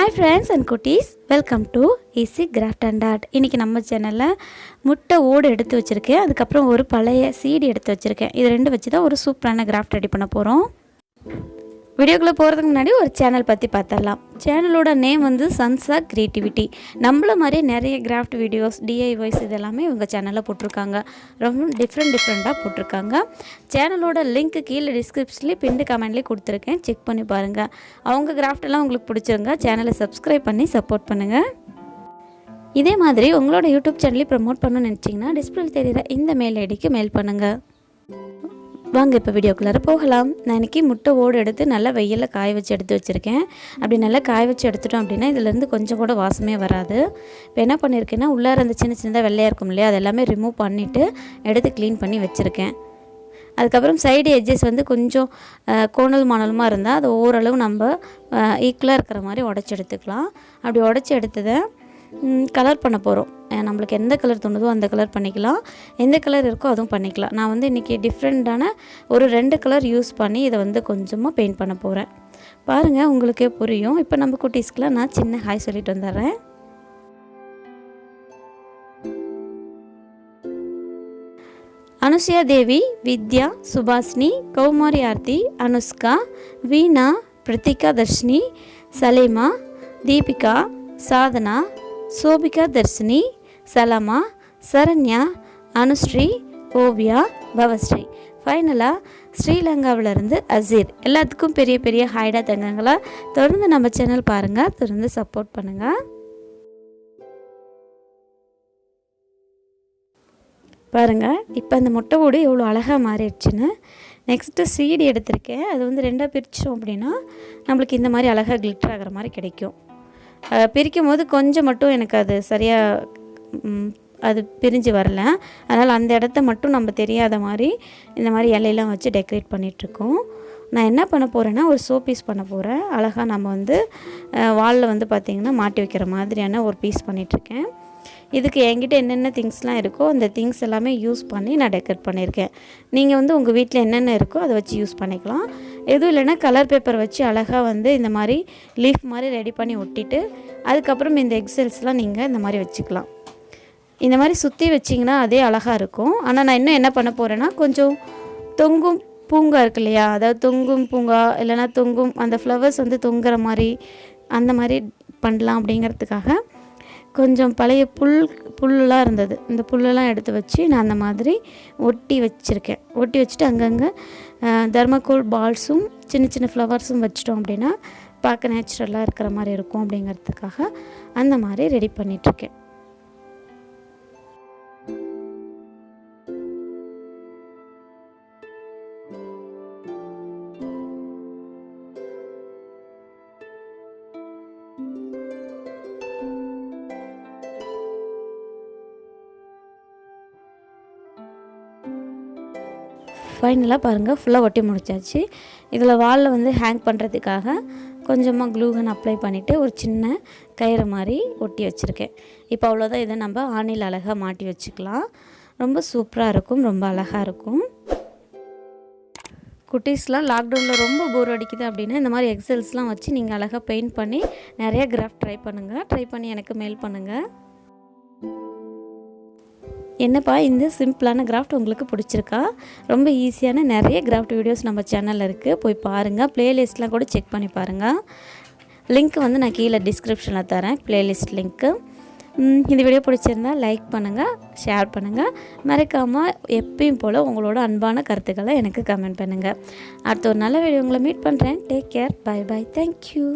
Hi friends and cuties, welcome to Easy Craft and Art. இன்னைக்கு நம்ம சேனல்ல முட்டை ஓடு எடுத்து வச்சிருக்கேன். அதுக்கு அப்புறம் ஒரு பழைய சீடி எடுத்து வச்சிருக்கேன். இது ரெண்டு வச்சு தான் ஒரு சூப்பரான கிராஃப்ட் ரெடி பண்ண போறோம். வீடியோக்குள்ள போறதுக்கு முன்னாடி ஒரு சேனல் பத்தி பார்த்தறலாம். சேனலோட நேம் வந்து Sunsha கிரியேட்டிவிட்டி. நம்மள மாதிரி நிறைய கிராஃப்ட் வீடியோஸ், DIYs இதெல்லாம் இவங்க சேனல்ல போட்டுருக்காங்க. ரொம்ப டிஃபரண்டா போட்டுருக்காங்க. சேனலோட லிங்க் கீழ டிஸ்கிரிப்ஷன்ல பின்ட் கமெண்ட்ல கொடுத்திருக்கேன். செக் பண்ணி பாருங்க. அவங்க கிராஃப்ட் எல்லாம் உங்களுக்கு பிடிச்சிருந்தா சேனலை சப்ஸ்கிரைப் பண்ணி சப்போர்ட் பண்ணுங்க. இதே மாதிரி உங்களோட YouTube சேனலை ப்ரோமோட் பண்ணனும்னு நினைச்சீங்கன்னா டிஸ்ப்ளேல தெரியுற இந்த மெயில் ஐடிக்கு மெயில் பண்ணுங்க. வாங்க இப்போ வீடியோக்குள்ளார போகலாம். நான் இன்றைக்கி முட்டை ஓடு எடுத்து நல்லா வெயிலில் காய வச்சு எடுத்து வச்சுருக்கேன். அப்படி நல்லா காய வச்சு எடுத்துட்டோம் அப்படின்னா இதுலேருந்து கொஞ்சம் கூட வாசமே வராது. இப்போ என்ன பண்ணியிருக்கேன்னா உள்ளார அந்த சின்னதாக வெள்ளையாக இருக்கும் இல்லையா, அது எல்லாமே ரிமூவ் பண்ணிவிட்டு எடுத்து க்ளீன் பண்ணி வச்சுருக்கேன். அதுக்கப்புறம் சைடு எட்ஜஸ் வந்து கொஞ்சம் கோணல் மாணலுமாக இருந்தால் அது ஓரளவு நம்ம ஈக்குவலாக இருக்கிற மாதிரி உடச்சி எடுத்துக்கலாம். அப்படி உடச்சி எடுத்ததை கலர் பண்ண போகிறோம். நம்மளுக்கு எந்த கலர் தோணுதோ அந்த கலர் பண்ணிக்கலாம், எந்த கலர் இருக்கோ அதுவும் பண்ணிக்கலாம். நான் வந்து இன்றைக்கி டிஃப்ரெண்ட்டான ஒரு 2 கலர் யூஸ் பண்ணி இதை வந்து கொஞ்சமாக பெயிண்ட் பண்ண போகிறேன். பாருங்கள், உங்களுக்கே புரியும். இப்போ நம்ம குட்டீஸ்க்கெலாம் நான் சின்ன ஹாய் சொல்லிட்டு வந்துடுறேன். அனுசுயா தேவி, வித்யா, சுபாஷினி, கௌமாரி ஆர்த்தி, அனுஷ்கா, வீணா, பிரத்திகா தர்ஷினி, சலேமா, தீபிகா, சாதனா, சோபிகா தர்ஷினி, சலமா, சரண்யா, அனுஸ்ரீ, ஓவியா, பவஸ்ரீ, ஃபைனலாக ஸ்ரீலங்காவிலேருந்து அசீர். எல்லாத்துக்கும் பெரிய பெரிய ஹைடா தங்கங்களா. தொடர்ந்து நம்ம சேனல் பாருங்கள், தொடர்ந்து சப்போர்ட் பண்ணுங்கள். பாருங்கள், இப்போ அந்த முட்டை ஓடு எவ்வளோ அழகாக மாறிடுச்சுன்னு. நெக்ஸ்ட்டு சீடி எடுத்திருக்கேன். அது வந்து 2ஆக பிரித்தோம் அப்படின்னா நம்மளுக்கு இந்த மாதிரி அழகாக கிளிட்டர் ஆகிற மாதிரி கிடைக்கும். பிரிக்கும் போது கொஞ்சம் மட்டும் எனக்கு அது சரியாக அது பிரிஞ்சு வரல. அதனால் அந்த இடத்த மட்டும் நம்ம தெரியாத மாதிரி இந்த மாதிரி இலையெல்லாம் வச்சு டெக்கரேட் பண்ணிகிட்ருக்கோம். நான் என்ன பண்ண போகிறேன்னா ஒரு ஷோ பீஸ் பண்ண போகிறேன். அழகாக நம்ம வந்து வாலில் வந்து பார்த்திங்கன்னா மாட்டி வைக்கிற மாதிரியான ஒரு பீஸ் பண்ணிகிட்ருக்கேன். இதுக்கு என்கிட்ட என்னென்ன திங்ஸ்லாம் இருக்கோ அந்த திங்ஸ் எல்லாமே யூஸ் பண்ணி நான் டெக்கரேட் பண்ணியிருக்கேன். நீங்கள் வந்து உங்கள் வீட்டில் என்னென்ன இருக்கோ அதை வச்சு யூஸ் பண்ணிக்கலாம். எதுவும் இல்லைன்னா கலர் பேப்பர் வச்சு அழகாக வந்து இந்த மாதிரி லீஃப் மாதிரி ரெடி பண்ணி ஒட்டிட்டு அதுக்கப்புறம் இந்த எக்ஸல்ஸ்லாம் நீங்கள் இந்த மாதிரி வச்சுக்கலாம். இந்த மாதிரி சுற்றி வச்சிங்கன்னா அதே அழகாக இருக்கும். ஆனால் நான் இன்னும் என்ன பண்ண போகிறேன்னா கொஞ்சம் தொங்கும் பூங்கா இருக்கு இல்லையா, அதாவது தொங்கும் பூங்கா இல்லைனா தொங்கும் அந்த ஃப்ளவர்ஸ் வந்து தொங்குற மாதிரி அந்த மாதிரி பண்ணலாம் அப்படிங்கிறதுக்காக கொஞ்சம் பழைய புல்லாம் இருந்தது. இந்த புல்லெல்லாம் எடுத்து வச்சு நான் அந்த மாதிரி ஒட்டி வச்சுருக்கேன். ஒட்டி வச்சுட்டு அங்கங்கே தர்மக்கோல் பால்ஸும் சின்ன சின்ன ஃப்ளவர்ஸும் வச்சிட்டோம் அப்படின்னா பார்க்க நேச்சுரலாக இருக்கிற மாதிரி இருக்கும் அப்படிங்கிறதுக்காக அந்த மாதிரி ரெடி பண்ணிகிட்ருக்கேன். ஃபைனலாக பாருங்கள், ஃபுல்லாக ஒட்டி முடிச்சாச்சு. இதில் வாலில் வந்து ஹேங் பண்ணுறதுக்காக கொஞ்சமாக க்ளூகன் அப்ளை பண்ணிவிட்டு ஒரு சின்ன கயிறு மாதிரி ஒட்டி வச்சுருக்கேன். இப்போ அவ்வளோதான். இதை நம்ம ஆணியில் அழகாக மாட்டி வச்சுக்கலாம். ரொம்ப சூப்பராக இருக்கும், ரொம்ப அழகாக இருக்கும். குட்டீஸ்லாம் லாக்டவுனில் ரொம்ப போர் அடிக்குது அப்படின்னா இந்த மாதிரி எக்ஸல்ஸ்லாம் வச்சு நீங்கள் அழகாக பெயிண்ட் பண்ணி நிறைய கிராஃப்ட் ட்ரை பண்ணுங்கள். ட்ரை பண்ணி எனக்கு மெயில் பண்ணுங்கள். என்னப்பா இந்த சிம்பிளான கிராஃப்ட் உங்களுக்கு பிடிச்சிருக்கா? ரொம்ப ஈஸியான நிறைய கிராஃப்ட் வீடியோஸ் நம்ம சேனலில் இருக்குது, போய் பாருங்கள். ப்ளேலிஸ்ட்லாம் கூட செக் பண்ணி பாருங்கள். லிங்க் வந்து நான் கீழே டிஸ்கிரிப்ஷனில் தரேன், ப்ளேலிஸ்ட் லிங்க்கு. இந்த வீடியோ பிடிச்சிருந்தால் லைக் பண்ணுங்கள், ஷேர் பண்ணுங்கள். மறக்காமல் எப்பயும் போல் உங்களோட அன்பான கருத்துக்களை எனக்கு கமெண்ட் பண்ணுங்கள். அடுத்த ஒரு நல்ல வீடியோ உங்களை மீட் பண்ணுறேன். Take care, bye bye, thank you.